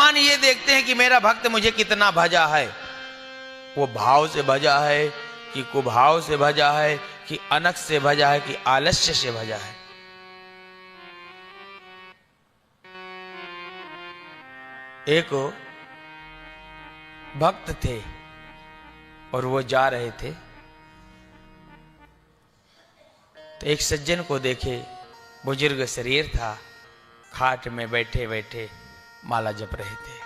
भगवान ये देखते हैं कि मेरा भक्त मुझे कितना भजा है, वो भाव से भजा है कि कुभाव से भजा है, कि अनख से भजा है, कि आलस्य से भजा है। एक भक्त थे और वो जा रहे थे, तो एक सज्जन को देखे, बुजुर्ग शरीर था, खाट में बैठे बैठे माला जप रहे थे।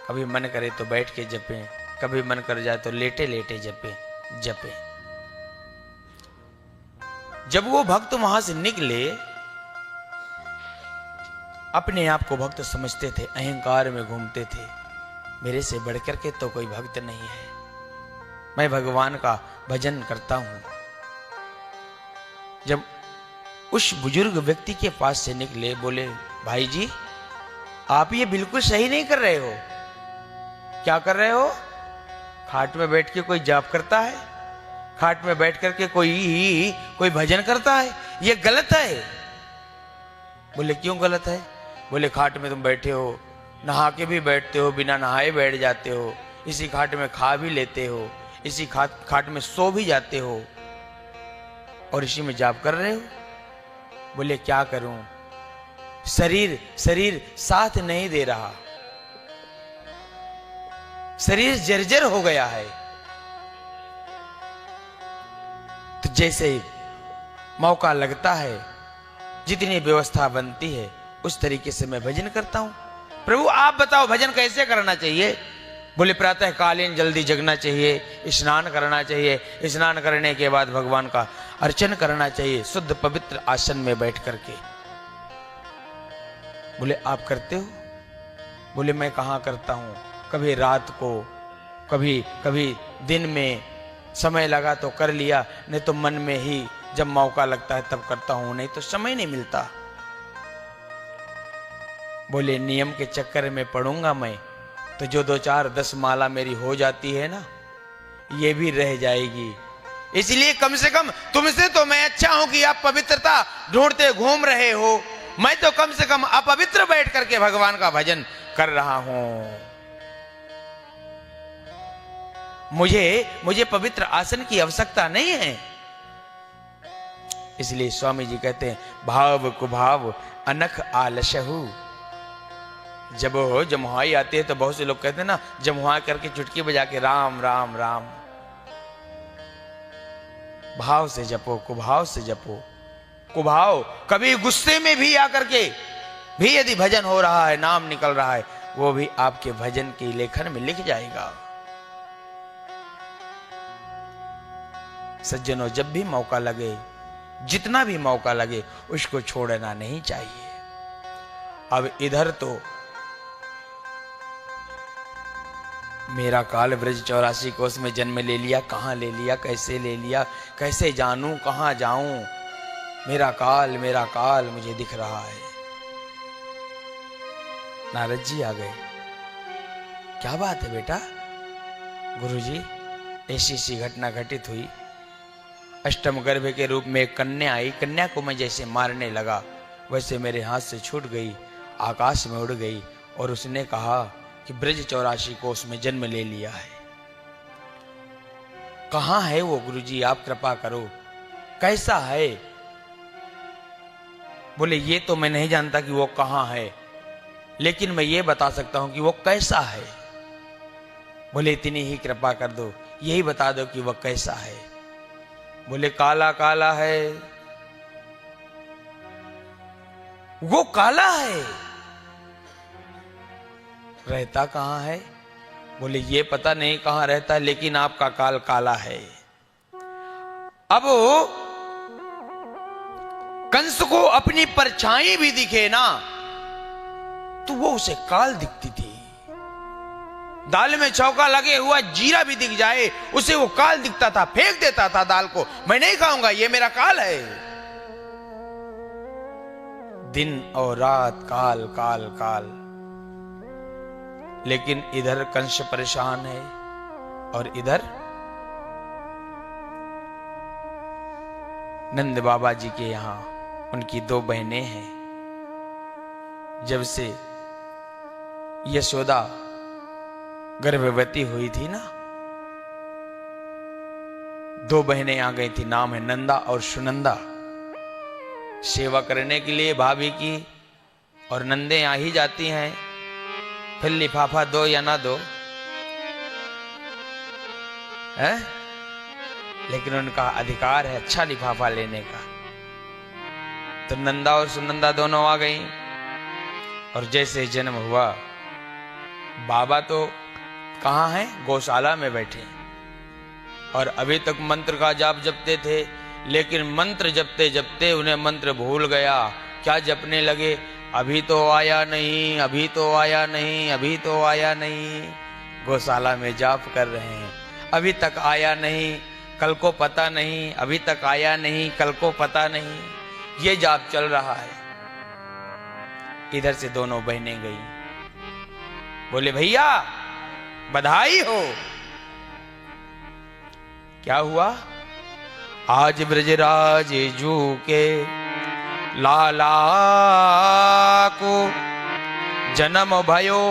कभी मन करे तो बैठ के जपें, कभी मन कर जाए तो लेटे लेटे जपें। जब वो भक्त वहां से निकले, अपने आप को भक्त समझते थे, अहंकार में घूमते थे, मेरे से बढ़कर के तो कोई भक्त नहीं है, मैं भगवान का भजन करता हूं। जब उस बुजुर्ग व्यक्ति के पास से निकले, बोले भाई जी आप ये बिल्कुल सही नहीं कर रहे हो। क्या कर रहे हो? खाट में बैठ के कोई जाप करता है, खाट में बैठ करके कोई भजन करता है, ये गलत है। बोले क्यों गलत है? बोले खाट में तुम बैठे हो, नहा के भी बैठते हो, बिना नहाए बैठ जाते हो, इसी खाट में खा भी लेते हो, इसी खाट में सो भी जाते हो, और इसी में जाप कर रहे हो। बोले क्या करूं, शरीर साथ नहीं दे रहा, शरीर जर्जर हो गया है। तो जैसे मौका लगता है, जितनी व्यवस्था बनती है, उस तरीके से मैं भजन करता हूं। प्रभु आप बताओ भजन कैसे करना चाहिए? बोले प्रातः कालीन जल्दी जगना चाहिए, स्नान करना चाहिए, स्नान करने के बाद भगवान का अर्चन करना चाहिए, शुद्ध पवित्र आसन में बैठ करके। बोले आप करते हो? बोले मैं कहाँ करता हूँ, कभी रात को, कभी दिन में समय लगा तो कर लिया, नहीं तो मन में ही जब मौका लगता है तब करता हूँ, नहीं तो समय नहीं मिलता। बोले नियम के चक्कर में पड़ूंगा मैं तो जो 2-4-10 माला मेरी हो जाती है ना, ये भी रह जाएगी। इसलिए कम से कम तुमसे तो मैं अच्छा हूं कि आप पवित्रता ढूंढते घूम रहे हो, मैं तो कम से कम अपवित्र बैठ करके भगवान का भजन कर रहा हूं। मुझे पवित्र आसन की आवश्यकता नहीं है। इसलिए स्वामी जी कहते हैं भाव कुभाव अनख आलसहु। जब जमुहाई आती है तो बहुत से लोग कहते हैं ना, जमुहा करके चुटकी बजा के राम राम राम। भाव से जपो, कुभाव से जपो। कुभाव कभी गुस्से में भी आकर के भी यदि भजन हो रहा है, नाम निकल रहा है, वो भी आपके भजन के लेखन में लिख जाएगा। सज्जनों जब भी मौका लगे, जितना भी मौका लगे, उसको छोड़ना नहीं चाहिए। अब इधर तो मेरा काल ब्रज 84 कोस में जन्म ले लिया, कहां ले लिया, कैसे ले लिया, कैसे जानूं, कहां जाऊं, मेरा काल मुझे दिख रहा है। नारद जी आ गए। क्या बात है बेटा? गुरुजी ऐसी सी घटना घटित हुई, अष्टम गर्भ के रूप में एक कन्या आई, कन्या को मैं जैसे मारने लगा वैसे मेरे हाथ से छूट गई, आकाश में उड़ गई, और उसने कहा कि ब्रज 84 कोस में जन्म ले लिया है। कहां है वो गुरुजी, आप कृपा करो, कैसा है? बोले ये तो मैं नहीं जानता कि वो कहां है, लेकिन मैं ये बता सकता हूं कि वो कैसा है। बोले इतनी ही कृपा कर दो, यही बता दो कि वो कैसा है। बोले काला काला है। वो काला है, रहता कहां है? बोले ये पता नहीं कहां रहता, लेकिन आपका काल काला है। अब कंस को अपनी परछाई भी दिखे ना, तो वो उसे काल दिखती थी। दाल में चौका लगे हुआ जीरा भी दिख जाए, उसे वो काल दिखता था, फेंक देता था दाल को, मैं नहीं खाऊंगा, ये मेरा काल है। दिन और रात काल काल काल। लेकिन इधर कंस परेशान है और इधर नंद बाबा जी के यहां उनकी 2 बहनें हैं। जब से यशोदा गर्भवती हुई थी ना, 2 बहनें आ गई थी, नाम है नंदा और सुनंदा, सेवा करने के लिए भाभी की। और नंदे आ ही जाती हैं, फिर लिफाफा दो या ना दो है, लेकिन उनका अधिकार है अच्छा लिफाफा लेने का। तो नंदा और सुनंदा दोनों आ गई और जैसे जन्म हुआ, बाबा तो कहाँ हैं, गौशाला में बैठे, और अभी तक मंत्र का जाप जपते थे, लेकिन मंत्र जपते जपते उन्हें मंत्र भूल गया। क्या जपने लगे, अभी तो आया नहीं, अभी तो आया नहीं, अभी तो आया नहीं। गौशाला में जाप कर रहे हैं, अभी तक आया नहीं, कल को पता नहीं, अभी तक आया नहीं, कल को पता नहीं, ये जाप चल रहा है। इधर से दोनों बहनें गई, बोले भैया बधाई हो। क्या हुआ, आज ब्रजराज जू के लाला को जन्म भयो,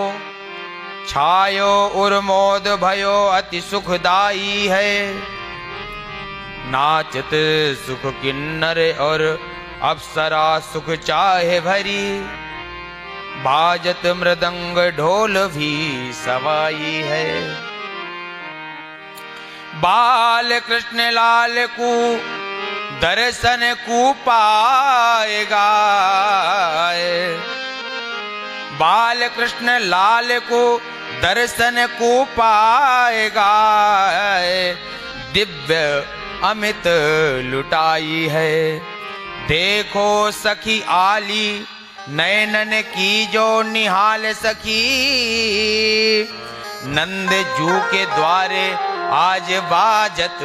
छायो उर्मोद भयो अति सुखदाई है। नाचत सुख किन्नर और अप्सरा सुख चाहे भरी, बाजत मृदंग ढोल भी सवाई है। बाल कृष्ण लाल को दर्शन को पाएगा, बाल कृष्ण लाल को दर्शन को पाएगा। दिव्य अमित लुटाई है, देखो सखी आली नयनन की जो निहाल सखी। नंद जू के द्वारे आज बाजत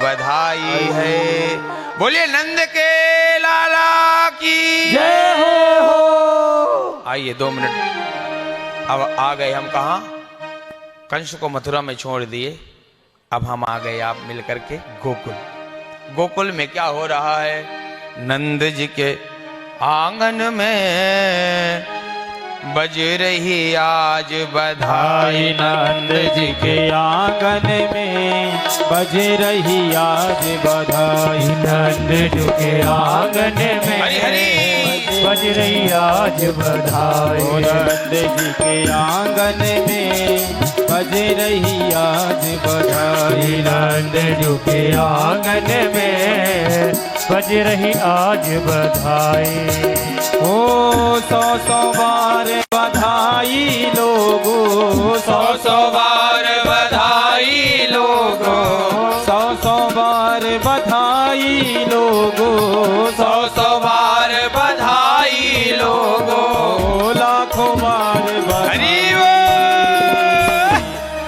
बधाई है। बोलिए नंद के लाला की जय हो। आइए 2 मिनट, अब आ गए हम कहाँ, कंस को मथुरा में छोड़ दिए, अब हम आ गए आप मिलकर के गोकुल। गोकुल में क्या हो रहा है, नंद जी के आंगन में बज रही आज बधाई। नंद जी के आंगन में बज रही आज बधाई। नंद जी के आंगन में हरि हरि बज रही आज बधाई। नंद जी के आंगन में बज रही आज बधाई। नंद जी के आंगन में बज रही आज बधाई। ओ 100 बार बधाई लोगो, 100 बार बधाई लोगो, 100 बार बधाई लोगो, 100 बार बधाई लोगो, लाखों बार बधाई।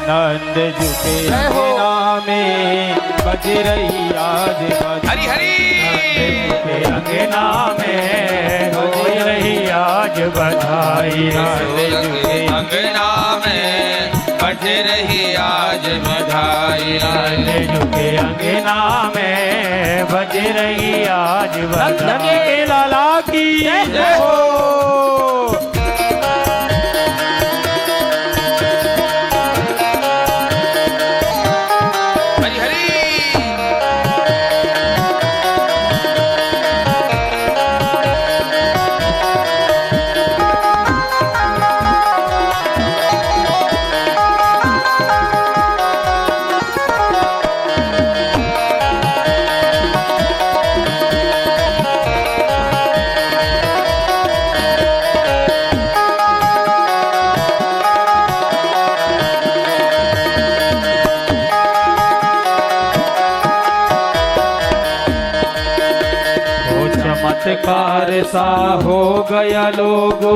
नंद जी के अंगना में बज रही आज बधाई। हरि हरि के अंगना में बज रही आज बधाई। नंद जी के अंगना में बज रही आज बधाई। नंद जी के अंगना में बज रही आज बधाई। लाला की जय हो। चमत्कार सा हो गया लोगो,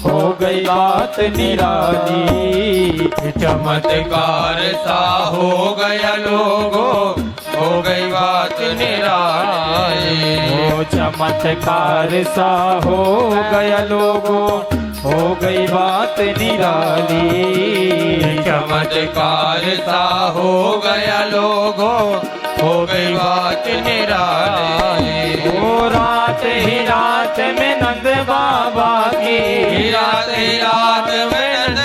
हो गई बात निराली। चमत्कार सा हो गया लोगो, हो गई बात निराली। ओ चमत्कार सा हो गया लोगो, हो गई बात निराली। चमत्कार सा हो गया लोगो, हो गई बात निराली। ओ रात ही रात में नंद बाबा की, रात ही रात में नंद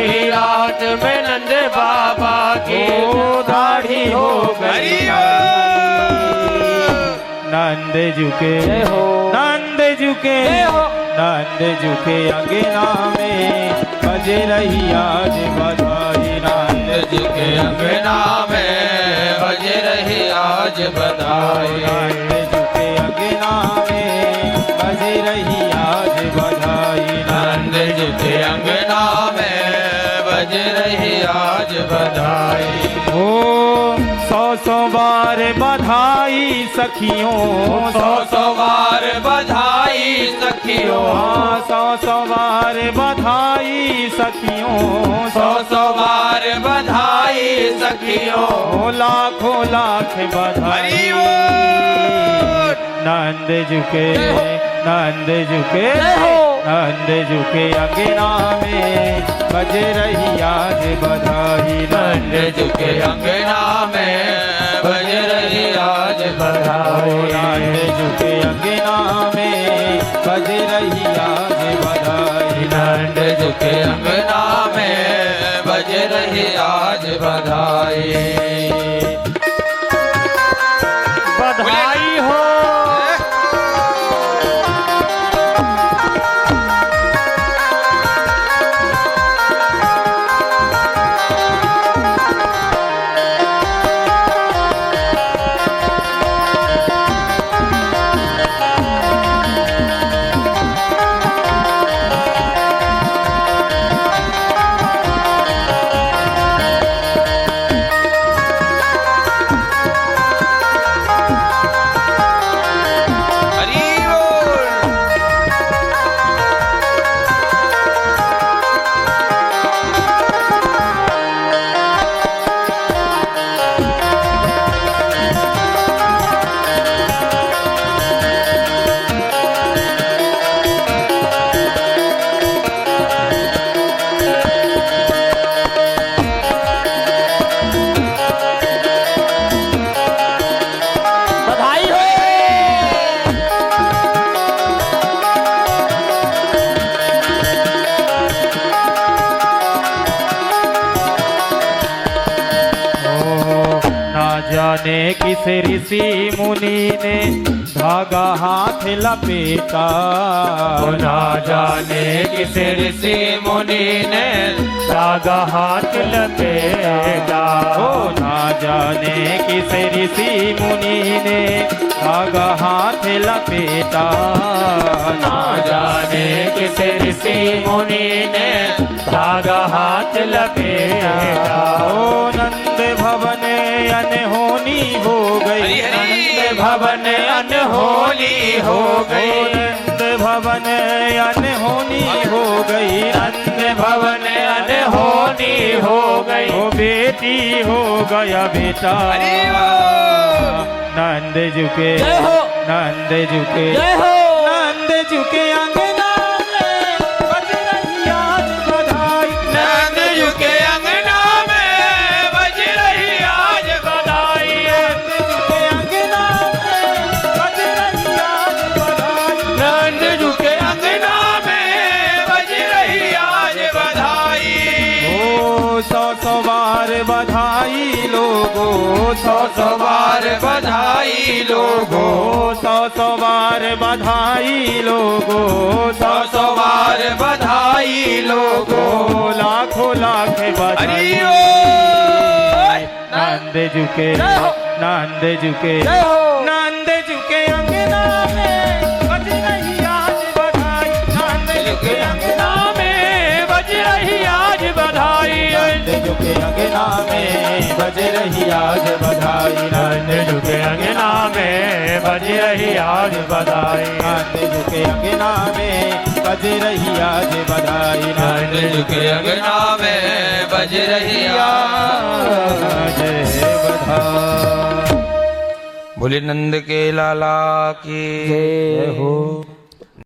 वही रात में नंद बाबा की दाढ़ी हो गई। नंद झुके हो, नंद झुके हो, नंद झुके अंगना में बजे रही आज बधाई। नंद झुके अंगना में बजे रही आज बधाई। नंद झुके अंगना में बजे रही आज बधाई। नंद झुके अंगना में बजे रही आज बधाई। ओ 100 बार बधाई सखियों, 100 बार बधाई सखियों। 100 बार बधाई सखियों, 100 बार बधाई सखियों। लाखों लाख बधाई। नंद झुके, नंद झुके, नंद झुके अंगना में बजे रही आज बधाई। नंद झुके अंगना में बजे रही आज बधाई। नंद झुके अंगना में बजे रही आज बधाई। नंद झुके अंगना में बजे रही आज बधाई। बधाई हो। जाने किस ऋषि मुनि ने धागा हाथ लपेटा। ना जाने किस ऋषि मुनि ने धागा हाथ लपेटा। ना जाने किस ऋषि मुनि ने धागा हाथ लपेटा। ना जाने किस ऋषि मुनि ने धागा हाथ लपेटा। ओ नंद भवन अनहोनी हो गई। नंद भवन अनहोनी हो गई। नंद भवन अनहोनी हो गई। नंद भवन अनहोनी हो गई। ओ बेटी हो गया बेटा। नंद झुके, नंद झुके, नंद झुके अंगना में बज रही आज बधाई। नंद झुके अंगना में बज रही आज बधाई। नंद झुके अंगना में बज रही आज बधाई। नंद झुके अंगना में बज रही आज बधाई। ओ 100 बार बधाई लोगो, 100 बार बधाई लोगो। 100 बार बधाई लोगो, 100 बार बधाई लोगो। लाखों लाख बधाई। नंद झुके, नंद झुके, नंद झुके अंगना में बज रही आज बधाई। नंद झुके अंगना में बज रही आज बधाई। नंद झुके अंगना में बज रही आज बधाई। नंद झुके अंगना में बज रही आज बधाई। नंद झुके अंगना में बज रही आज बधाई। नंद झुके अंगना में बज रही आज बधाई। बोले नंद के लाला की जय हो।